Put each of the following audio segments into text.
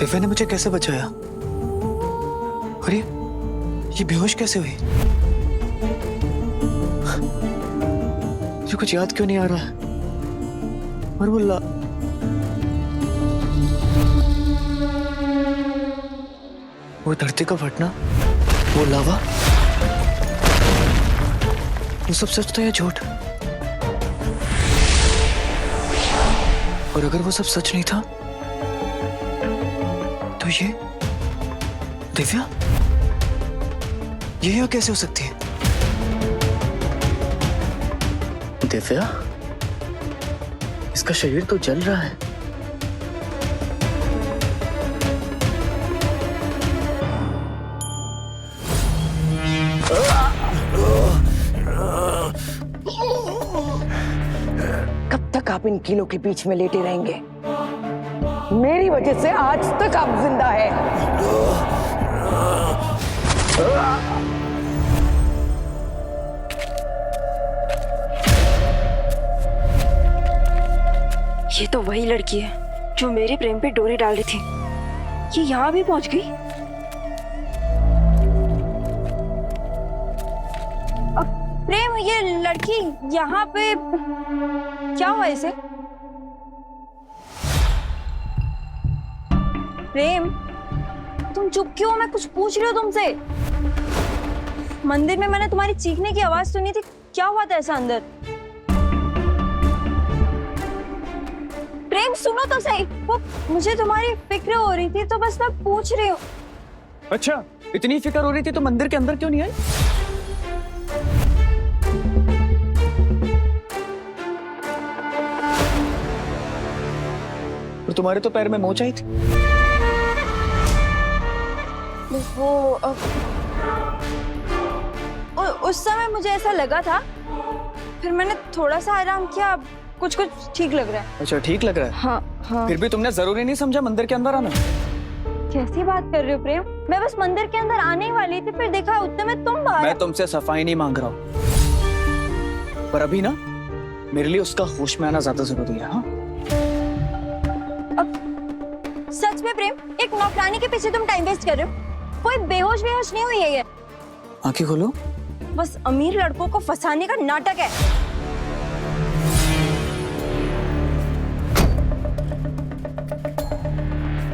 दिव्या ने मुझे कैसे बचाया? और ये बेहोश कैसे हुई? मुझे कुछ याद क्यों नहीं आ रहा है? और वो धरती का फटना, वो लावा, वो सब सच था या झूठ? और अगर वो सब सच नहीं था तो ये दिव्या, ये यहाँ कैसे हो सकती है? दिव्या, इसका शरीर तो जल रहा है। कब तक आप इन कीलों के बीच में लेटे रहेंगे? मेरी वजह से आज तक आप जिंदा है। ये तो वही लड़की है जो मेरे प्रेम पे डोरे डाल रही थी। ये यहाँ भी पहुंच गई। प्रेम, ये लड़की यहाँ पे क्या हुआ इसे? प्रेम, तुम चुप क्यों? मैं कुछ पूछ रही हूँ तुमसे। मंदिर में मैंने तुम्हारी चीखने की आवाज सुनी थी, क्या हुआ था ऐसा अंदर? प्रेम सुनो तो सही, वो मुझे तुम्हारी फिक्र हो रही थी तो बस मैं पूछ रही हूँ। अच्छा, इतनी फिक्र हो रही थी तो मंदिर के अंदर क्यों नहीं आई? और तुम्हारे तो पैर में मोच आई थी। वो उस समय मुझे ऐसा लगा था, फिर मैंने थोड़ा सा आराम किया, कुछ ठीक लग रहा है। अच्छा, ठीक लग रहा है? हाँ हाँ। फिर भी तुमने जरूरी नहीं समझा मंदिर के अंदर आना? कैसी बात कर रहे हो प्रेम? मैं बस मंदिर के अंदर आने ही वाली थी, फिर देखा उतने में तुम बाहर। मैं तुमसे सफाई नहीं मांग रहा हूँ, पर अभी ना मेरे लिए उसका होश में आना ज्यादा जरूरी है। हाँ, सच में प्रेम, एक नौकरानी के पीछे तुम टाइम वेस्ट कर रहे हो। कोई बेहोश नहीं हुई है ये। आंखें खोलो। बस अमीर लड़कों को फंसाने का नाटक है।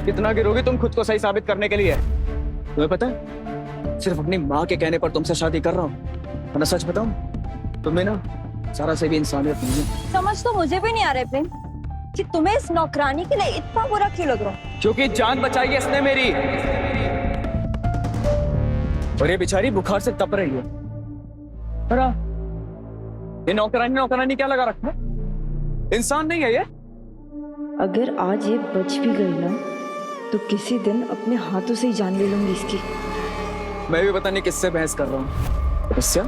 कितना गिरोगी तुम खुद को सही साबित करने के लिए? तुम्हें पता है, सिर्फ अपनी माँ के कहने पर तुमसे शादी कर रहा हूँ, वरना सच बताऊं तुम्हें ना सारा से भी इंसानियत नहीं है। समझ तो मुझे भी नहीं आ रहा है प्रेम कि तुम्हें इस नौकरानी के लिए इतना बुरा क्यों लग रहा है। क्योंकि जान बचाई है इसने मेरी, और ये बेचारी बुखार से तप रही है। अरे ये नौकरानी क्या लगा रखा है? इंसान नहीं है ये। अगर आज ये बच भी गई ना तो किसी दिन अपने हाथों से ही जान ले लूंगी इसकी। मैं भी पता नहीं किससे बहस कर रहा हूँ। तपस्या,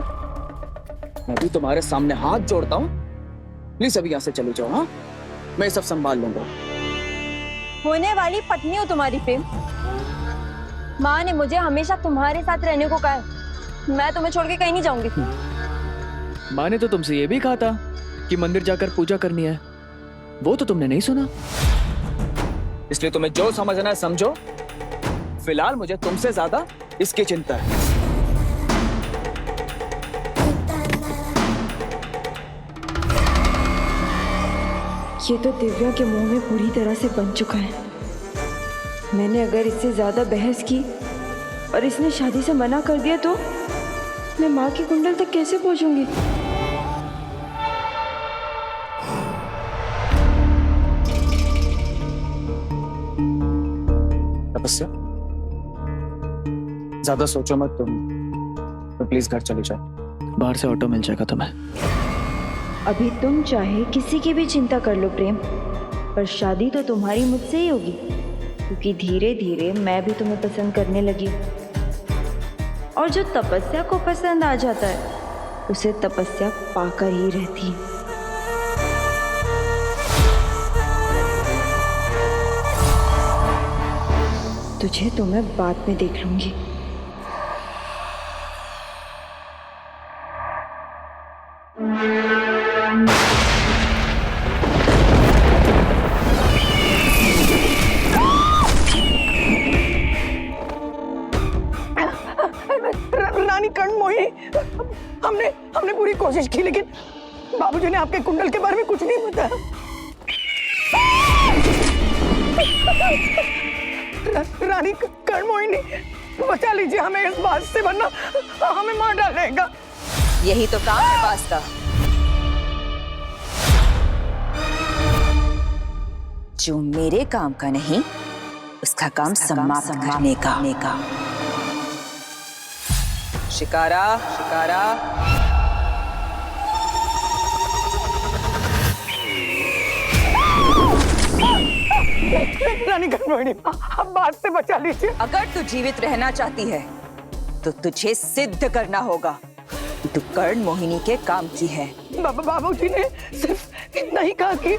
मैं भी तुम्हारे सामने हाथ जोड़ता हूँ, प्लीज अभी यहाँ से चले जाओ। हाँ, मैं सब संभाल लूंगा। होने वाली पत्नी हो तुम्हारी प्रेम। माँ ने मुझे हमेशा तुम्हारे साथ रहने को कहा है, मैं तुम्हें छोड़ के कहीं नहीं जाऊंगी। माँ ने तो तुमसे ये भी कहा था कि मंदिर जाकर पूजा करनी है, वो तो तुमने नहीं सुना। इसलिए तुम्हें जो समझना है समझो, फिलहाल मुझे तुमसे ज्यादा इसकी चिंता है। ये तो दिव्या के मुंह में पूरी तरह से बन चुका है। मैंने अगर इससे ज्यादा बहस की और इसने शादी से मना कर दिया तो मैं माँ की कुंडल तक कैसे पहुंचूंगी? तपस्या, ज्यादा सोचो मत तुम, तो प्लीज घर चले जाओ, बाहर से ऑटो मिल जाएगा तुम्हें। अभी तुम चाहे किसी की भी चिंता कर लो प्रेम, पर शादी तो तुम्हारी मुझसे ही होगी, क्योंकि धीरे धीरे मैं भी तुम्हें पसंद करने लगी। और जो तपस्या को पसंद आ जाता है उसे तपस्या पाकर ही रहती है। तुझे तो मैं बाद में देख लूंगी। उन्हें आपके कुंडल के बारे में कुछ नहीं पता। रानी कर्णमोहिनी, बचा लीजिए हमें इस बात से, वरना हमें मार डालेगा। यही तो काम है बास का, जो मेरे काम का नहीं उसका काम समाप्त करने का। शिकारा, शिकारा। रानी कर्णमोहिनी, आप बात से बचा लीजिए। अगर तू जीवित रहना चाहती है तो तुझे सिद्ध करना होगा कि तू कर्ण मोहिनी के काम की है। बाबूजी ने सिर्फ इतना ही कहा कि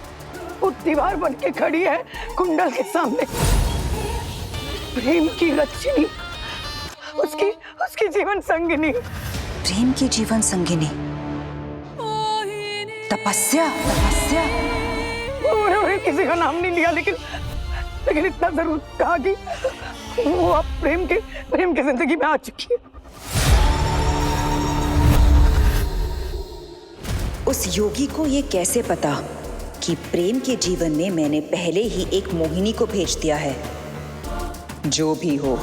वो दीवार बन के खड़ी है कुंडल के सामने। प्रेम की रक्षिणी, उसकी जीवन संगिनी। प्रेम की जीवन संगिनी, तपस्या, तपस्या। उन्होंने किसी का नाम नहीं लिया, लेकिन इतना जरूर कहा कि वो अब प्रेम के जिंदगी में आ चुकी है। उस योगी को ये कैसे पता कि प्रेम के जीवन में मैंने पहले ही एक मोहिनी को भेज दिया है? जो भी हो,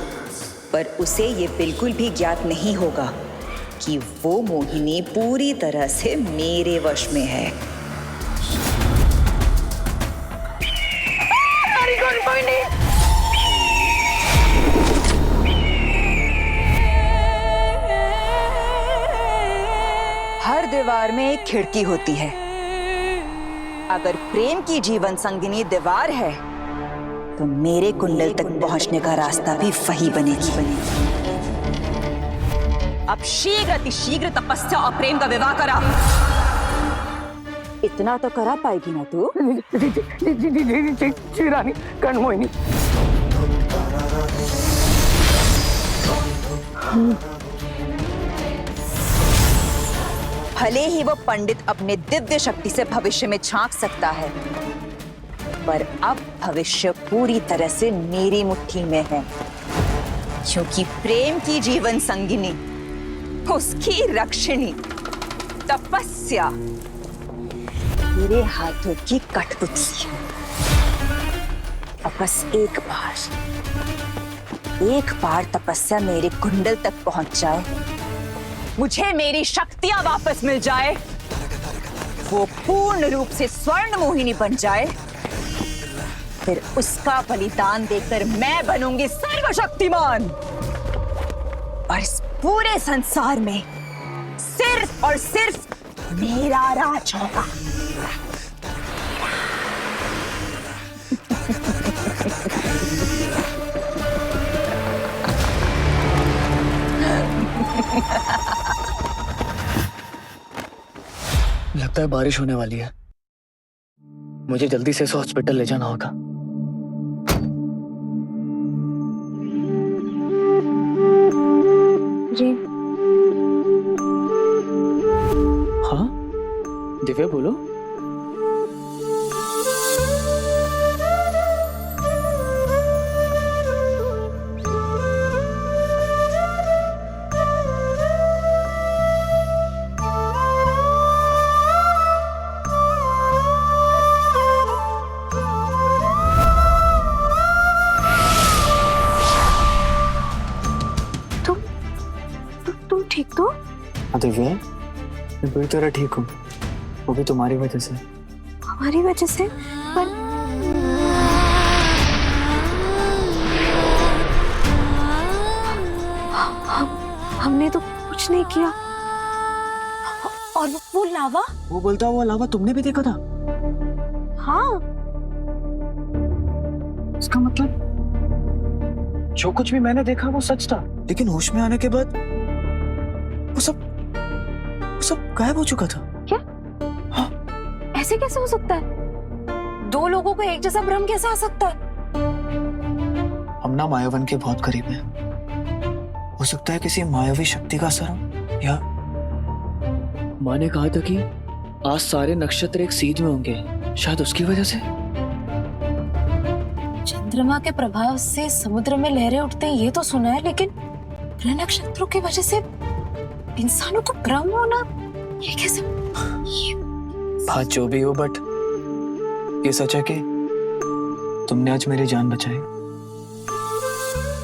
पर उसे ये बिल्कुल भी ज्ञात नहीं होगा कि वो मोहिनी पूरी तरह से मेरे वश में है। हर दीवार में एक खिड़की होती है। अगर प्रेम की जीवन संगिनी दीवार है तो मेरे कुंडल तक पहुंचने का रास्ता भी वही बनेगी। अब शीघ्र अतिशीघ्र तपस्या और प्रेम का विवाह करा। इतना तो करा पाएगी ना तू? जी रानी कर्णमोहिनी। भले ही वो पंडित अपने दिव्य शक्ति से भविष्य में झांक सकता है, पर अब भविष्य पूरी तरह से मेरी मुट्ठी में है, क्योंकि प्रेम की जीवन संगिनी, उसकी रक्षिणी, तपस्या मेरे हाथों की कठपुतली है। अब बस एक बार तपस्या मेरे कुंडल तक पहुंच जाए, मुझे मेरी शक्तियां वापस मिल जाए, वो पूर्ण रूप से स्वर्ण मोहिनी बन जाए, फिर उसका बलिदान देकर मैं बनूंगी सर्वशक्तिमान और इस पूरे संसार में सिर्फ और सिर्फ मेरा राज होगा। लगता है बारिश होने वाली है। मुझे जल्दी से इसे हॉस्पिटल ले जाना होगा। जी हाँ दिव्या बोलो। तुम ठीक तो? दिव्या मैं पूरी तरह ठीक हूँ, वो भी तुम्हारी वजह से। हमारी वजह से? पर हमने तो कुछ नहीं किया। और वो लावा? वो बोलता हुआ लावा तुमने भी देखा था? हाँ। इसका मतलब जो कुछ भी मैंने देखा वो सच था, लेकिन होश में आने के बाद वो सब गायब हो चुका था। क्या? हाँ। ऐसे कैसे हो सकता है? दो लोगों को एक जैसा भ्रम कैसे आ सकता है? हम ना मायावन के बहुत करीब हैं। हो सकता है किसी मायावी शक्ति का असर हो, या माँ ने कहा था कि आज सारे नक्षत्र एक सीध में होंगे, शायद उसकी वजह से। चंद्रमा के प्रभाव से समुद्र में लहरें उठते हैं ये तो सुना है, लेकिन ग्रह नक्षत्रों की वजह से इंसानों को भ्रम होना ये कैसे? ये बात जो भी हो, बट ये सच है कि तुमने आज मेरी जान बचाई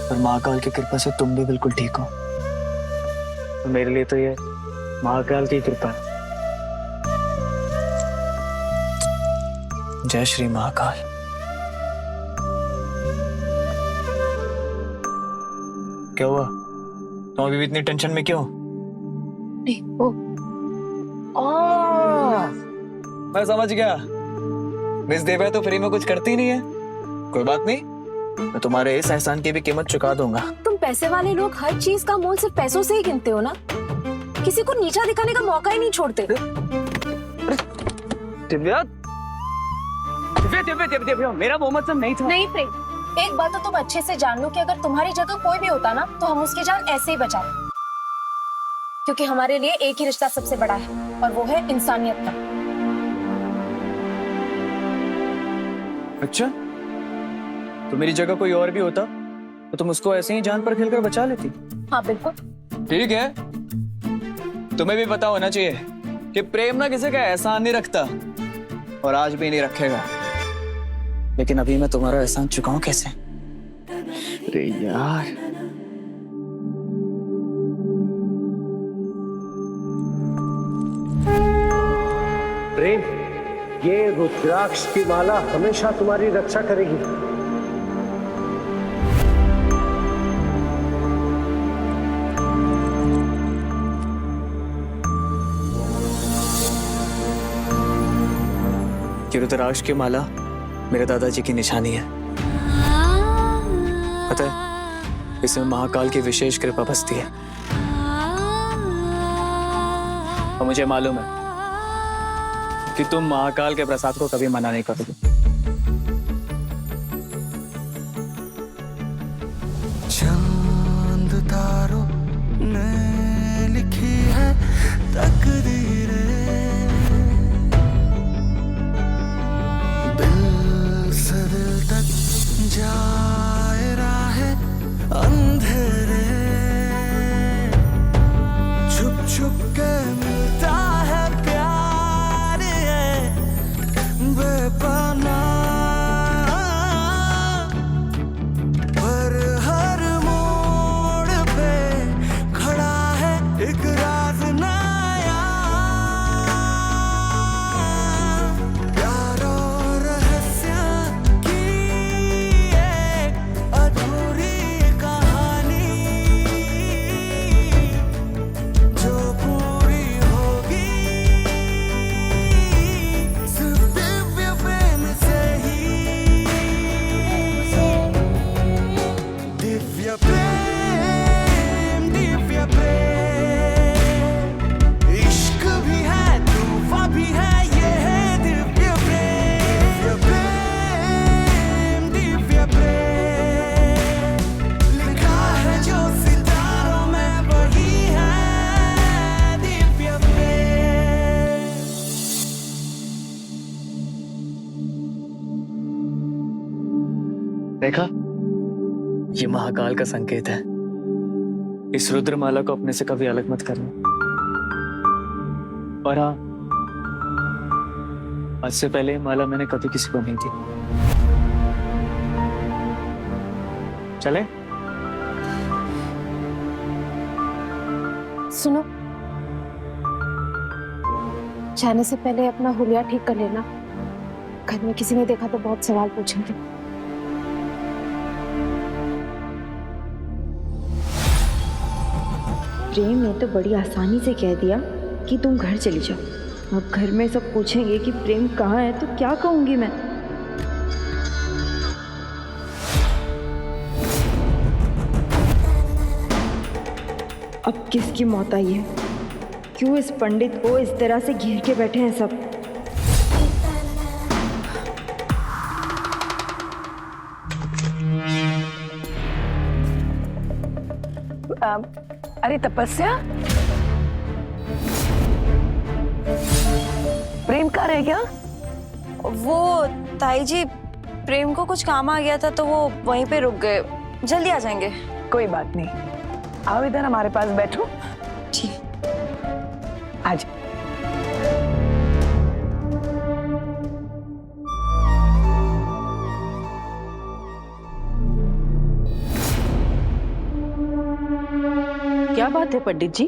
और महाकाल की कृपा से तुम भी बिल्कुल ठीक हो। तो मेरे लिए तो ये महाकाल की कृपा है। जय श्री महाकाल। क्या हुआ? तुम अभी भी इतनी टेंशन में क्यों? नहीं वो मैं समझ गया, मिस देवा तो फ्री में कुछ करती नहीं है। कोई बात नहीं, मैं तुम्हारे इस एहसान की भी कीमत चुका दूंगा। तुम पैसे वाले लोग हर चीज का मोल सिर्फ पैसों से ही गिनते हो ना, किसी को नीचा दिखाने का मौका ही नहीं छोड़ते। दिव्या, दिव्या, दिव्या, दिव्या, दिव्या, मेरा वो मतलब नहीं था। नहीं प्रेम, एक बात तो तुम अच्छे से जान लो कि अगर तुम्हारी जगह कोई भी होता ना तो हम उसकी जान ऐसे ही बचाते, क्योंकि हमारे लिए एक ही रिश्ता सबसे बड़ा है और वो है इंसानियत का। अच्छा, तो मेरी जगह कोई और भी होता तो तुम उसको ऐसे ही जान पर खेलकर बचा लेती। हाँ बिल्कुल। ठीक है, तुम्हें भी पता होना चाहिए कि प्रेम ना किसी का एहसान नहीं रखता और आज भी नहीं रखेगा। लेकिन अभी मैं तुम्हारा एहसान चुकाऊं कैसे? अरे यार, प्रेम, ये रुद्राक्ष की माला हमेशा तुम्हारी रक्षा करेगी। ये रुद्राक्ष की माला मेरे दादाजी की निशानी है। पता है, इसमें महाकाल की विशेष कृपा बसती है और मुझे मालूम है कि तुम महाकाल के प्रसाद को कभी मना नहीं करोगे। चांद तारों ने लिखी है तकदीरें, दिल से दिल तक जाए राहें अंधेरे, छुप छुप के मिलता है प्यार है बेपनाह, पर हर मोड़ पे खड़ा है एक राज नया, प्यार और रहस्य की एक अधूरी कहानी जो पूरी होगी सिर्फ दिव्य प्रेम से ही। दिव्य प्रेम, दिव्य प्रेम, इश्क भी है तूफान भी है, ये है दिव्य प्रेम। दिव्य प्रेम, दिव्य प्रेम, लिखा है जो सितारों में वही है दिव्य प्रेम। देखा, ये महाकाल का संकेत है। इस रुद्रमाला को अपने से कभी अलग मत करना। और हाँ, आज से पहले ये माला मैंने कभी किसी को नहीं दी। चले? सुनो, जाने से पहले अपना हुलिया ठीक कर लेना, घर में किसी ने देखा तो बहुत सवाल पूछेंगे। प्रेम ने तो बड़ी आसानी से कह दिया कि तुम घर चली जाओ। अब घर में सब पूछेंगे कि प्रेम कहाँ है, तो क्या कहूंगी मैं? अब किसकी मौत आई है? क्यों इस पंडित को इस तरह से घेर के बैठे हैं सब? अरे तपस्या, प्रेम कहाँ रह गया? वो ताई जी, प्रेम को कुछ काम आ गया था तो वो वहीं पे रुक गए, जल्दी आ जाएंगे। कोई बात नहीं, आओ इधर हमारे पास बैठो। ठीक। आज बात है पंडित जी?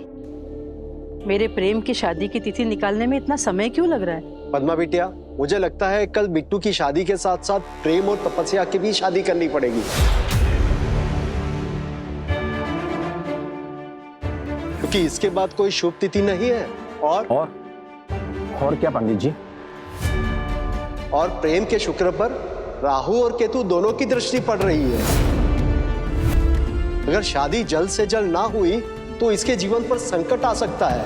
मेरे प्रेम की शादी की तिथि निकालने में इतना समय क्यों लग रहा है? पद्मा बिटिया, मुझे लगता है कल बिट्टू की शादी के साथ साथ प्रेम और तपस्या की भी शादी करनी पड़ेगी, क्योंकि इसके बाद कोई शुभ तिथि नहीं है। और क्या पंडित जी? और प्रेम के शुक्र पर राहु और केतु दोनों की दृष्टि पड़ रही है। अगर शादी जल्द से जल्द ना हुई तो इसके जीवन पर संकट आ सकता है।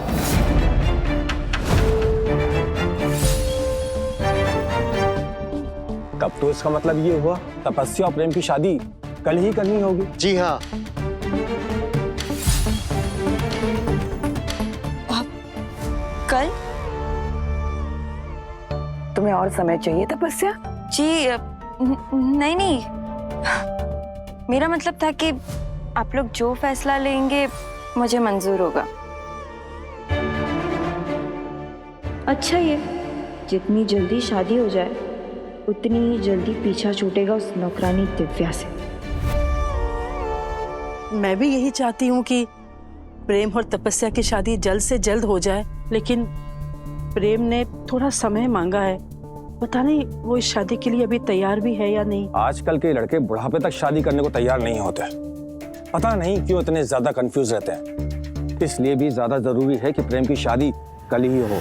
तब तो इसका मतलब ये हुआ तपस्या और प्रेम की शादी कल ही करनी होगी। जी हाँ। कल? तुम्हें और समय चाहिए तपस्या? जी नहीं नहीं, मेरा मतलब था कि आप लोग जो फैसला लेंगे मुझे मंजूर होगा। अच्छा, ये जितनी जल्दी शादी हो जाए उतनी ही जल्दी पीछा छूटेगा उस नौकरानी दिव्या से। मैं भी यही चाहती हूँ कि प्रेम और तपस्या की शादी जल्द से जल्द हो जाए, लेकिन प्रेम ने थोड़ा समय मांगा है। पता नहीं वो इस शादी के लिए अभी तैयार भी है या नहीं। आजकल के लड़के बुढ़ापे तक शादी करने को तैयार नहीं होते। पता नहीं क्यों इतने ज्यादा कंफ्यूज रहते हैं। इसलिए भी ज्यादा जरूरी है कि प्रेम की शादी कल ही हो।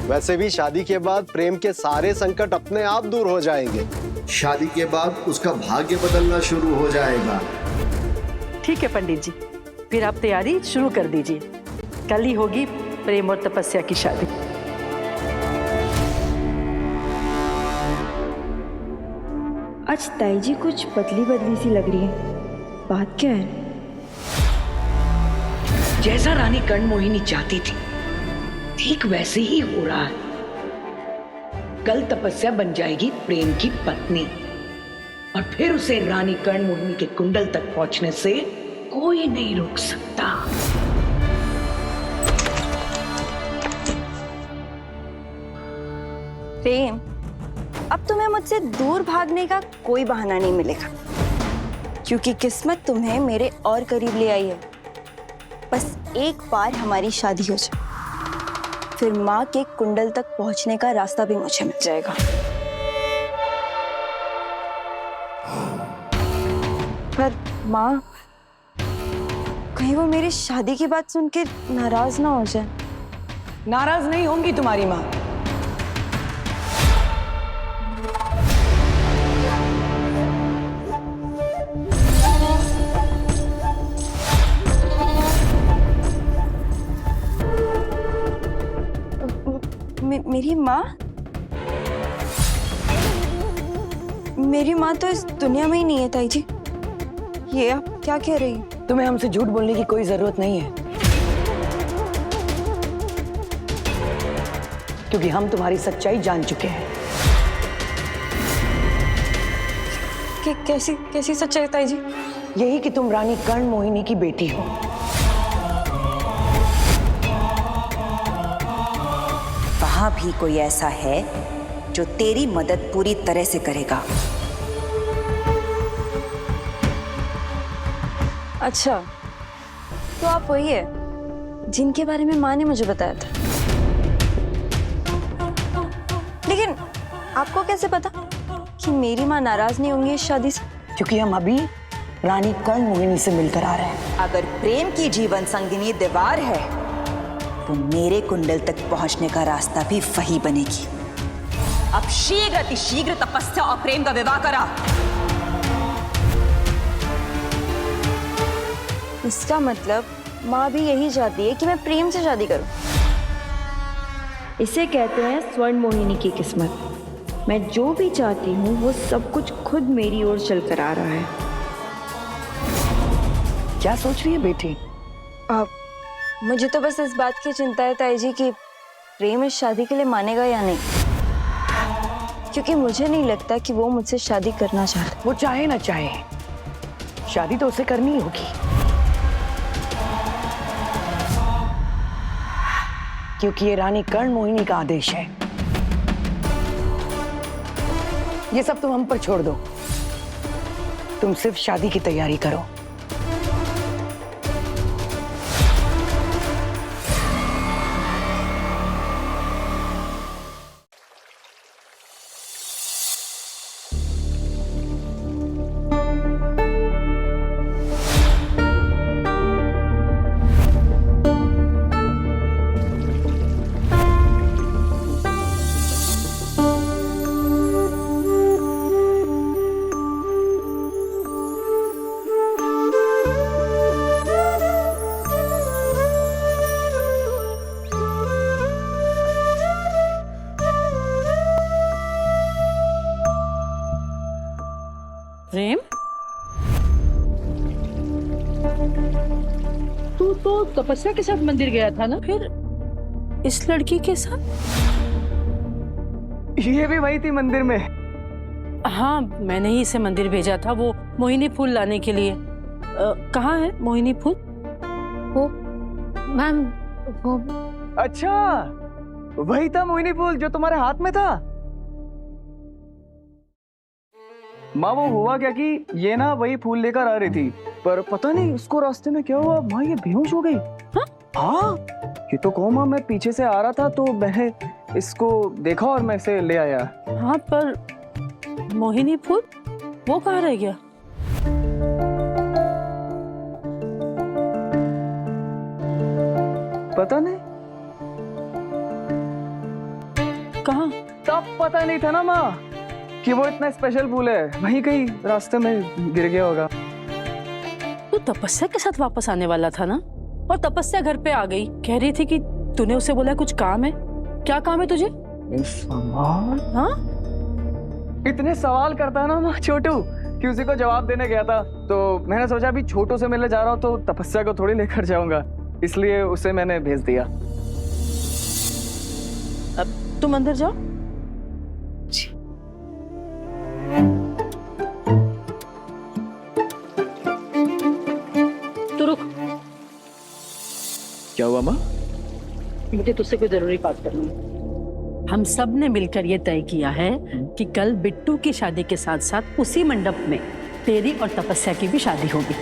वैसे भी शादी के बाद प्रेम के सारे संकट अपने आप दूर हो जाएंगे। शादी के बाद उसका भाग्य बदलना शुरू हो जाएगा। ठीक है पंडित जी, फिर आप तैयारी शुरू कर दीजिए। कल ही होगी प्रेम और तपस्या की शादी। आज ताई जी कुछ बदली बदली सी लग रही है, बात क्या है? जैसा रानी कर्ण मोहिनी चाहती थी ठीक वैसे ही हो रहा है। कल तपस्या बन जाएगी प्रेम की पत्नी और फिर उसे रानी कर्ण मोहिनी के कुंडल तक पहुंचने से कोई नहीं रोक सकता। प्रेम, अब तुम्हें मुझसे दूर भागने का कोई बहाना नहीं मिलेगा, क्योंकि किस्मत तुम्हें मेरे और करीब ले आई है। बस एक बार हमारी शादी हो जाए, फिर माँ के कुंडल तक पहुंचने का रास्ता भी मुझे मिल जाएगा। पर माँ, कहीं वो मेरी शादी की बात सुन के नाराज ना हो जाए। नाराज नहीं होंगी तुम्हारी माँ। मेरी माँ? मेरी माँ तो इस दुनिया में ही नहीं है ताई जी। ये आप क्या कह रही हैं? तुम्हें हमसे झूठ बोलने की कोई जरूरत नहीं है, क्योंकि हम तुम्हारी सच्चाई जान चुके हैं। कैसी कैसी सच्चाई ताई जी? यही कि तुम रानी कर्ण मोहिनी की बेटी हो। वहां भी कोई ऐसा है जो तेरी मदद पूरी तरह से करेगा। अच्छा, तो आप वही है जिनके बारे में माँ ने मुझे बताया था। लेकिन आपको कैसे पता कि मेरी माँ नाराज नहीं होंगी इस शादी से? क्योंकि हम अभी रानी कर्ण मोहिनी से मिलकर आ रहे हैं। अगर प्रेम की जीवन संगिनी दीवार है तो मेरे कुंडल तक पहुंचने का रास्ता भी वही बनेगी। अब शीघ्र अतिशीघ्र तपस्या और प्रेम का विवाह करा। इसका मतलब माँ भी यही चाहती है कि मैं प्रेम से शादी करूं। इसे कहते हैं स्वर्ण मोहिनी की किस्मत। मैं जो भी चाहती हूँ वो सब कुछ खुद मेरी ओर चल कर आ रहा है। क्या सोच रही है बेटी? मुझे तो बस इस बात की चिंता है ताई जी कि प्रेम इस शादी के लिए मानेगा या नहीं, क्योंकि मुझे नहीं लगता कि वो मुझसे शादी करना चाहता। वो चाहे ना चाहे, शादी तो उसे करनी ही होगी, क्योंकि ये रानी कर्ण मोहिनी का आदेश है। ये सब तुम हम पर छोड़ दो, तुम सिर्फ शादी की तैयारी करो। प्रेम, तू तो तपस्या के साथ मंदिर गया था ना, फिर इस लड़की के साथ? ये भी वही थी मंदिर में। हाँ, मैंने ही इसे मंदिर भेजा था वो मोहिनी फूल लाने के लिए। कहाँ है मोहिनी फूल? वो मैम, वो अच्छा, वही था मोहिनी फूल जो तुम्हारे हाथ में था। माँ, वो हुआ क्या कि ये ना वही फूल लेकर आ रही थी, पर पता नहीं उसको रास्ते में क्या हुआ, माँ ये बेहोश हो गई। हाँ, ये तो कहो माँ, मैं पीछे से आ रहा था तो मैंने इसको देखा और मैं इसे ले आया। हाँ, पर मोहिनी फूल वो कहाँ रह गया? पता नहीं कहाँ? तब पता नहीं था ना माँ कि वो इतना स्पेशल फूल है, वहीं कहीं रास्ते में गिर गया होगा। तू तपस्या के साथ वापस आने वाला था ना, और तपस्या घर पे आ गई, कह रही थी कि तूने उसे बोला कुछ काम है। क्या काम है तुझे? सवाल? हाँ, इतने सवाल करता है ना माँ छोटू कि उसी को जवाब देने गया था, तो मैंने सोचा अभी छोटू से मिलने जा रहा हूँ तो तपस्या को थोड़ी लेकर जाऊंगा, इसलिए उसे मैंने भेज दिया। अब तुम अंदर जाओ। तू रुक, क्या हुआ माँ? मुझे तुझसे कोई जरूरी बात करनी है। हम सब ने मिलकर ये तय किया है कि कल बिट्टू की शादी के साथ साथ उसी मंडप में तेरी और तपस्या की भी शादी होगी।